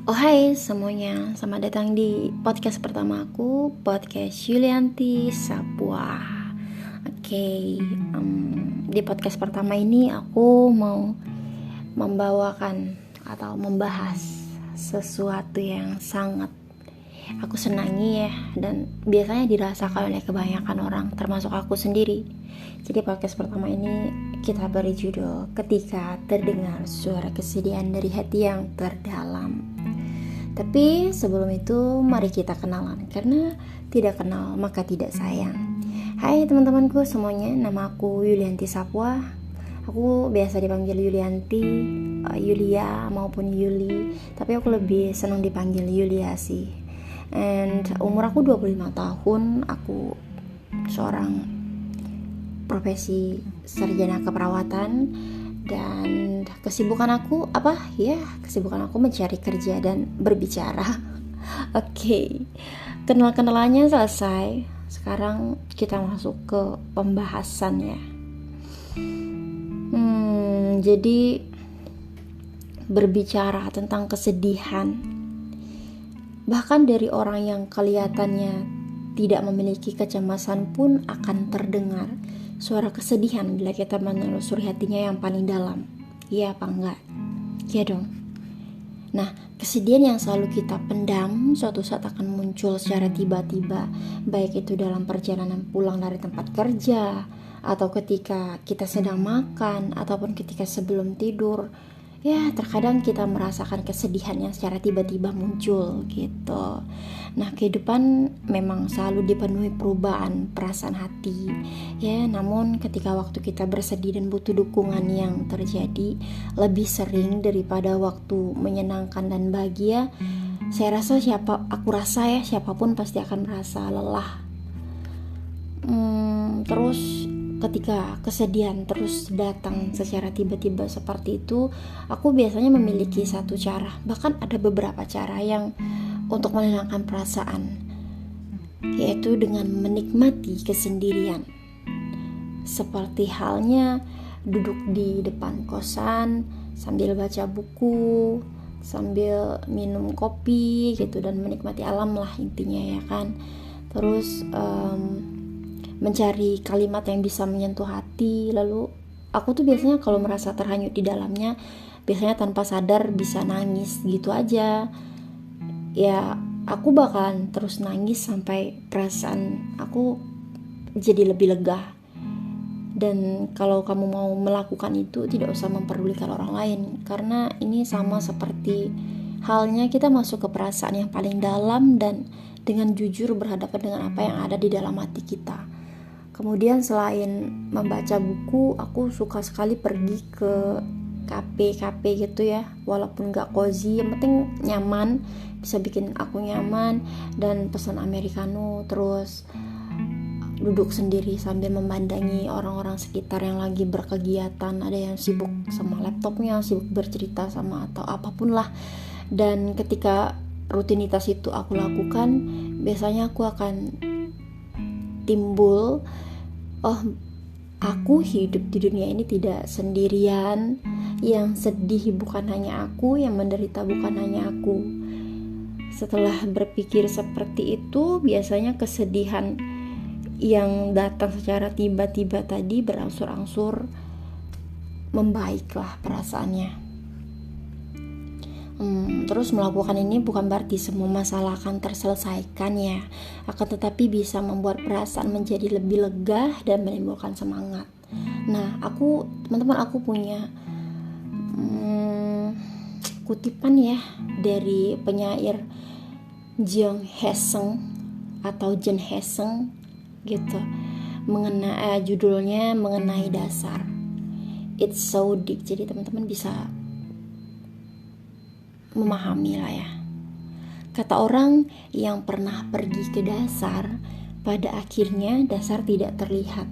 Oh hai semuanya, selamat datang di podcast pertama aku, podcast Yulianti Sapua. Oke, di podcast pertama ini aku mau membawakan atau membahas sesuatu yang sangat aku senangi ya, dan biasanya dirasakan oleh kebanyakan orang, termasuk aku sendiri. Jadi podcast pertama ini kita beri judul Ketika Terdengar Suara Kesedihan dari Hati yang Terdalam. Tapi sebelum itu mari kita kenalan, karena tidak kenal maka tidak sayang. Hai teman-temanku semuanya, nama aku Yulianti Sapua. Aku biasa dipanggil Yulianti, Yulia maupun Yuli, tapi aku lebih senang dipanggil Yulia sih. And umur aku 25 tahun, aku seorang profesi sarjana keperawatan. Dan kesibukan aku Kesibukan aku mencari kerja dan berbicara. Oke, kenal-kenalannya selesai. Sekarang kita masuk ke pembahasan ya. Jadi berbicara tentang kesedihan, bahkan dari orang yang kelihatannya tidak memiliki kecemasan pun akan terdengar suara kesedihan bila kita menelusuri hatinya yang paling dalam. Iya apa enggak? Iya dong. Nah, kesedihan yang selalu kita pendam suatu saat akan muncul secara tiba-tiba, baik itu dalam perjalanan pulang dari tempat kerja, atau ketika kita sedang makan, ataupun ketika sebelum tidur. Ya, terkadang kita merasakan kesedihan yang secara tiba-tiba muncul gitu. Nah, kehidupan memang selalu dipenuhi perubahan perasaan hati. Ya, namun ketika waktu kita bersedih dan butuh dukungan yang terjadi lebih sering daripada waktu menyenangkan dan bahagia, aku rasa siapapun pasti akan merasa lelah. Terus ketika kesedihan terus datang secara tiba-tiba seperti itu, aku biasanya memiliki satu cara, bahkan ada beberapa cara yang untuk menenangkan perasaan, yaitu dengan menikmati kesendirian. Seperti halnya duduk di depan kosan sambil baca buku, sambil minum kopi gitu, dan menikmati alam lah intinya ya kan. Terus mencari kalimat yang bisa menyentuh hati. Lalu aku tuh biasanya kalau merasa terhanyut di dalamnya, biasanya tanpa sadar bisa nangis gitu aja. Ya, aku bakalan terus nangis sampai perasaan aku jadi lebih lega. Dan kalau kamu mau melakukan itu, tidak usah memperdulikan orang lain, karena ini sama seperti halnya kita masuk ke perasaan yang paling dalam dan dengan jujur berhadapan dengan apa yang ada di dalam hati kita. Kemudian selain membaca buku, aku suka sekali pergi ke kafe gitu ya, walaupun gak cozy, yang penting nyaman, bisa bikin aku nyaman, dan pesan americano, terus duduk sendiri sambil memandangi orang-orang sekitar yang lagi berkegiatan. Ada yang sibuk sama laptopnya, sibuk bercerita sama atau apapun lah. Dan ketika rutinitas itu aku lakukan, biasanya aku akan timbul, aku hidup di dunia ini tidak sendirian, yang sedih bukan hanya aku, yang menderita bukan hanya aku. Setelah berpikir seperti itu, biasanya kesedihan yang datang secara tiba-tiba tadi berangsur-angsur membaiklah perasaannya. Terus melakukan ini bukan berarti semua masalah akan terselesaikan ya, akan tetapi bisa membuat perasaan menjadi lebih lega dan menimbulkan semangat. Nah, teman-teman aku punya kutipan ya dari penyair Jung Haesung atau Jung Haesung gitu, judulnya Mengenai Dasar. It's so deep, jadi teman-teman bisa memahami lah ya. Kata orang yang pernah pergi ke dasar, pada akhirnya dasar tidak terlihat.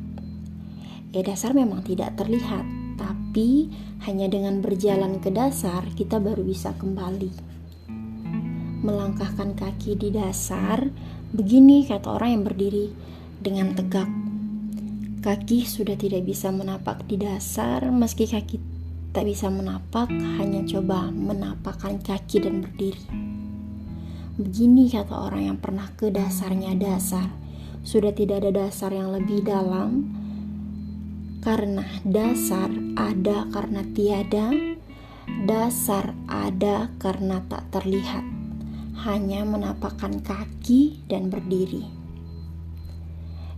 Dasar memang tidak terlihat, tapi hanya dengan berjalan ke dasar kita baru bisa kembali. Melangkahkan kaki di dasar, begini kata orang yang berdiri dengan tegak. Kaki sudah tidak bisa menapak di dasar, meski kaki tak bisa menapak, hanya coba menapakkan kaki dan berdiri. Begini kata orang yang pernah ke dasarnya dasar. Sudah tidak ada dasar yang lebih dalam, karena dasar ada karena tiada, dasar ada karena tak terlihat, hanya menapakkan kaki dan berdiri.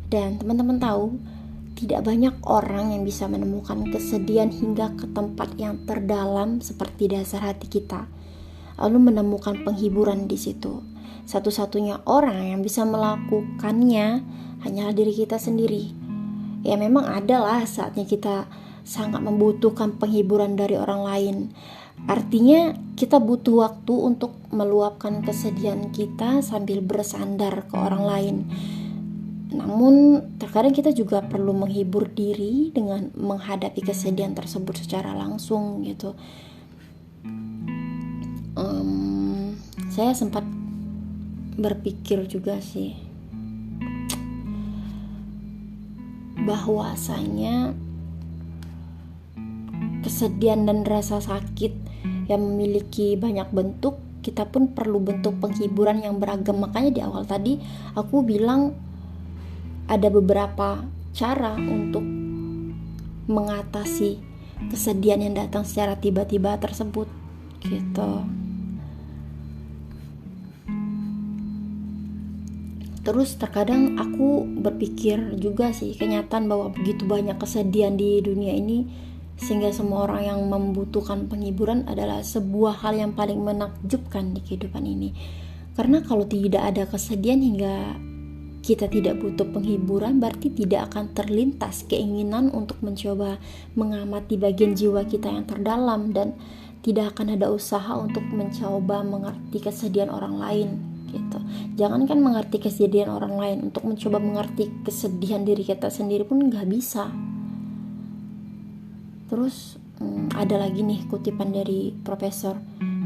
Dan teman-teman tahu, tidak banyak orang yang bisa menemukan kesedihan hingga ke tempat yang terdalam seperti dasar hati kita, lalu menemukan penghiburan di situ. Satu-satunya orang yang bisa melakukannya hanyalah diri kita sendiri. Ya memang adalah saatnya kita sangat membutuhkan penghiburan dari orang lain. Artinya kita butuh waktu untuk meluapkan kesedihan kita sambil bersandar ke orang lain. Namun terkadang kita juga perlu menghibur diri dengan menghadapi kesedihan tersebut secara langsung gitu. Saya sempat berpikir juga sih bahwasanya kesedihan dan rasa sakit yang memiliki banyak bentuk, kita pun perlu bentuk penghiburan yang beragam. Makanya di awal tadi aku bilang ada beberapa cara untuk mengatasi kesedihan yang datang secara tiba-tiba tersebut gitu. Terus terkadang aku berpikir juga sih, kenyataan bahwa begitu banyak kesedihan di dunia ini, sehingga semua orang yang membutuhkan penghiburan adalah sebuah hal yang paling menakjubkan di kehidupan ini. Karena kalau tidak ada kesedihan hingga kita tidak butuh penghiburan, berarti tidak akan terlintas keinginan untuk mencoba mengamati bagian jiwa kita yang terdalam, dan tidak akan ada usaha untuk mencoba mengerti kesedihan orang lain gitu. Jangankan mengerti kesedihan orang lain, untuk mencoba mengerti kesedihan diri kita sendiri pun nggak bisa. Terus ada lagi nih kutipan dari Profesor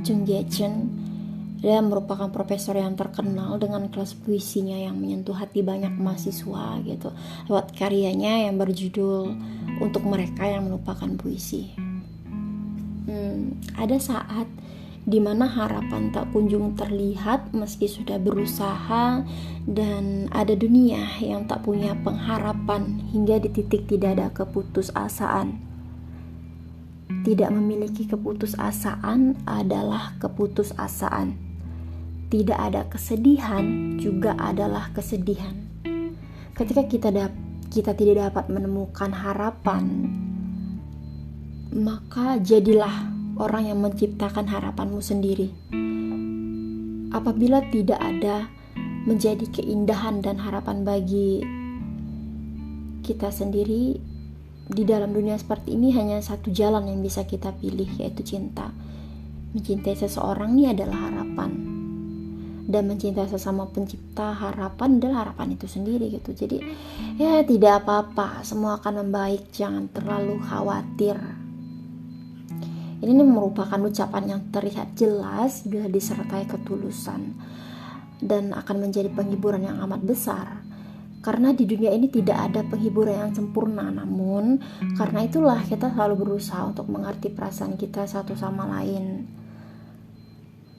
Chung Ye-chen. Dia merupakan profesor yang terkenal dengan kelas puisinya yang menyentuh hati banyak mahasiswa gitu, lewat karyanya yang berjudul Untuk Mereka Yang Melupakan Puisi. Ada saat dimana harapan tak kunjung terlihat meski sudah berusaha, dan ada dunia yang tak punya pengharapan hingga di titik tidak ada keputusasaan. Tidak memiliki keputusasaan adalah keputusasaan. Tidak ada kesedihan juga adalah kesedihan. Ketika kita tidak dapat menemukan harapan, maka jadilah orang yang menciptakan harapanmu sendiri. Apabila tidak ada menjadi keindahan dan harapan bagi kita sendiri, di dalam dunia seperti ini hanya satu jalan yang bisa kita pilih, yaitu cinta. Mencintai seseorang ini adalah harapan, dan mencintai sesama pencipta harapan adalah harapan itu sendiri gitu. Jadi ya tidak apa-apa, semua akan membaik, jangan terlalu khawatir. Ini merupakan ucapan yang terlihat jelas bila disertai ketulusan, dan akan menjadi penghiburan yang amat besar. Karena di dunia ini tidak ada penghiburan yang sempurna, namun karena itulah kita selalu berusaha untuk mengerti perasaan kita satu sama lain.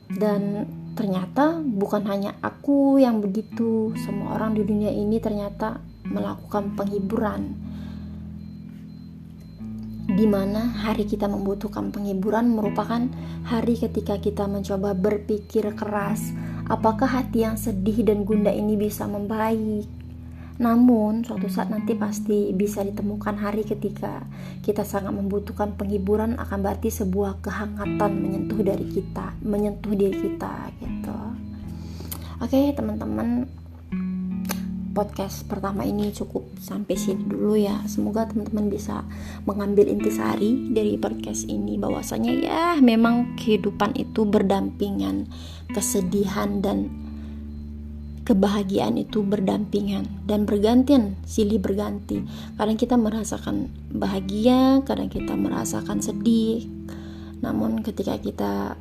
Dan ternyata bukan hanya aku yang begitu, semua orang di dunia ini ternyata melakukan penghiburan. Di mana hari kita membutuhkan penghiburan merupakan hari ketika kita mencoba berpikir keras, apakah hati yang sedih dan gundah ini bisa membaik. Namun suatu saat nanti pasti bisa ditemukan hari ketika kita sangat membutuhkan penghiburan, akan berarti sebuah kehangatan menyentuh diri kita gitu. Oke, teman-teman, podcast pertama ini cukup sampai sini dulu ya. Semoga teman-teman bisa mengambil intisari dari podcast ini, bahwasanya ya memang kehidupan itu berdampingan, kesedihan dan kebahagiaan itu berdampingan dan bergantian, silih berganti. Kadang kita merasakan bahagia, kadang kita merasakan sedih. Namun ketika kita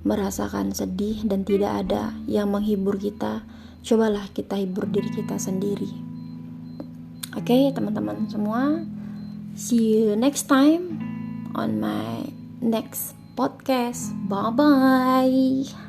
merasakan sedih dan tidak ada yang menghibur kita, cobalah kita hibur diri kita sendiri. Oke, teman-teman semua, see you next time. on my next podcast. Bye bye.